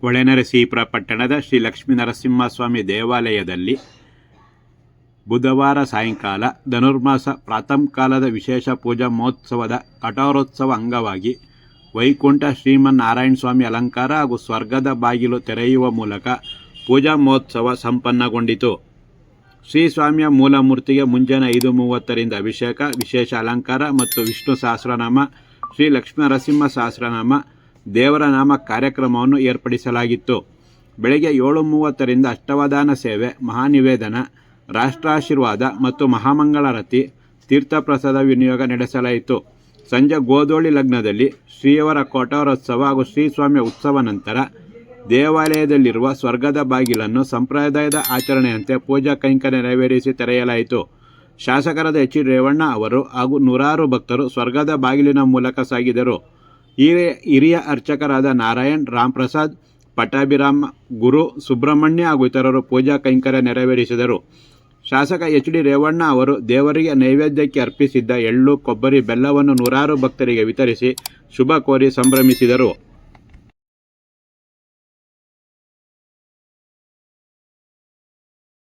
ಹೊಳೆನರಸೀಪುರ ಪಟ್ಟಣದ ಶ್ರೀ ಲಕ್ಷ್ಮೀ ನರಸಿಂಹಸ್ವಾಮಿ ದೇವಾಲಯದಲ್ಲಿ ಬುಧವಾರ ಸಾಯಂಕಾಲ ಧನುರ್ಮಾಸ ಪ್ರಾತಃಕಾಲದ ವಿಶೇಷ ಪೂಜಾ ಮಹೋತ್ಸವದ ಕಠೋರೋತ್ಸವ ಅಂಗವಾಗಿ ವೈಕುಂಠ ಶ್ರೀಮನ್ನಾರಾಯಣ ಸ್ವಾಮಿ ಅಲಂಕಾರ ಹಾಗೂ ಸ್ವರ್ಗದ ಬಾಗಿಲು ತೆರೆಯುವ ಮೂಲಕ ಪೂಜಾ ಮಹೋತ್ಸವ ಸಂಪನ್ನಗೊಂಡಿತು. ಶ್ರೀ ಸ್ವಾಮಿಯ ಮೂಲಮೂರ್ತಿಗೆ ಮುಂಜಾನೆ 5:30ರಿಂದ ಅಭಿಷೇಕ, ವಿಶೇಷ ಅಲಂಕಾರ ಮತ್ತು ವಿಷ್ಣು ಸಹಸ್ರನಾಮ, ಶ್ರೀ ಲಕ್ಷ್ಮೀ ನರಸಿಂಹ ಸಹಸ್ರನಾಮ, ದೇವರ ನಾಮ ಕಾರ್ಯಕ್ರಮವನ್ನು ಏರ್ಪಡಿಸಲಾಗಿತ್ತು. ಬೆಳಗ್ಗೆ 7:30ರಿಂದ ಅಷ್ಟವಧಾನ ಸೇವೆ, ಮಹಾನಿವೇದನ, ರಾಷ್ಟ್ರಾಶೀರ್ವಾದ ಮತ್ತು ಮಹಾಮಂಗಳಾರತಿ, ತೀರ್ಥಪ್ರಸಾದ ವಿನಿಯೋಗ ನಡೆಸಲಾಯಿತು. ಸಂಜೆ ಗೋಧೂಳಿ ಲಗ್ನದಲ್ಲಿ ಶ್ರೀಯವರ ಕಠೋರೋತ್ಸವ ಹಾಗೂ ಶ್ರೀ ಸ್ವಾಮಿಯ ಉತ್ಸವ ನಂತರ ದೇವಾಲಯದಲ್ಲಿರುವ ಸ್ವರ್ಗದ ಬಾಗಿಲನ್ನು ಸಂಪ್ರದಾಯದ ಆಚರಣೆಯಂತೆ ಪೂಜಾ ಕೈಂಕರ್ಯ ನೆರವೇರಿಸಿ ತೆರೆಯಲಾಯಿತು. ಶಾಸಕರಾದ ಎಚ್. ಡಿ. ರೇವಣ್ಣ ಅವರು ಹಾಗೂ ನೂರಾರು ಭಕ್ತರು ಸ್ವರ್ಗದ ಬಾಗಿಲಿನ ಮೂಲಕ ಸಾಗಿದರು. ಹಿರಿಯ ಅರ್ಚಕರಾದ ನಾರಾಯಣ್, ರಾಮ್ಪ್ರಸಾದ್, ಪಟ್ಟಾಭಿರಾಮ, ಗುರು, ಸುಬ್ರಹ್ಮಣ್ಯ ಹಾಗೂ ಇತರರು ಪೂಜಾ ಕೈಂಕರ್ಯ ನೆರವೇರಿಸಿದರು. ಶಾಸಕ ಎಚ್. ಡಿ. ರೇವಣ್ಣ ಅವರು ದೇವರಿಗೆ ನೈವೇದ್ಯಕ್ಕೆ ಅರ್ಪಿಸಿದ್ದ ಎಳ್ಳು, ಕೊಬ್ಬರಿ, ಬೆಲ್ಲವನ್ನು ನೂರಾರು ಭಕ್ತರಿಗೆ ವಿತರಿಸಿ ಶುಭ ಕೋರಿ ಸಂಭ್ರಮಿಸಿದರು.